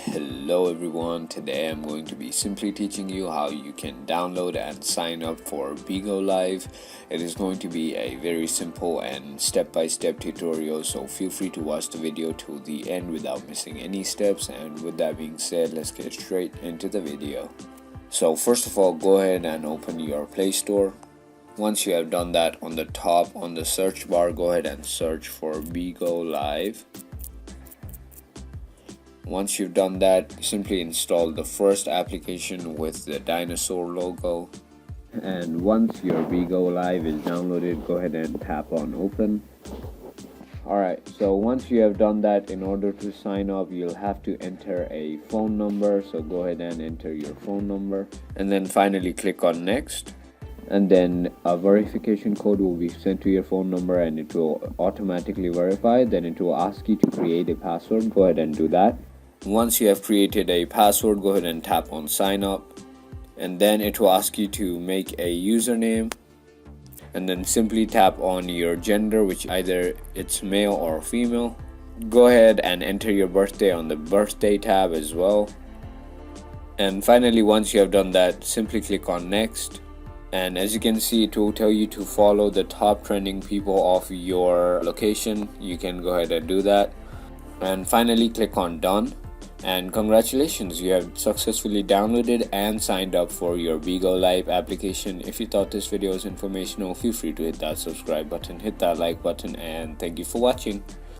Hello everyone, today I'm going to be simply teaching you how you can download and sign up for Bigo Live. It is going to be a very simple and step-by-step tutorial, so feel free to watch the video to the end without missing any steps. And with that being said, let's get straight into the video. So first of all, go ahead and open your Play Store. Once you have done that, on the top on the search bar, go ahead and search for Bigo Live. Once you've done that, simply install the first application with the dinosaur logo. And once your Bigo Live is downloaded, go ahead and tap on open. Alright, so once you have done that, in order to sign up, you'll have to enter a phone number. So go ahead and enter your phone number. And then finally click on next. And then a verification code will be sent to your phone number and it will automatically verify. Then it will ask you to create a password. Go ahead and do that. Once you have created a password, go ahead and tap on sign up, and then it will ask you to make a username, and then simply tap on your gender, which either it's male or female. Go ahead and enter your birthday on the birthday tab as well. And finally, once you have done that, simply click on next. And as you can see, it will tell you to follow the top trending people of your location. You can go ahead and do that. And finally click on done. And congratulations, you have successfully downloaded and signed up for your Bigo Live application. If you thought this video was informational, feel free to hit that subscribe button, hit that like button, and thank you for watching.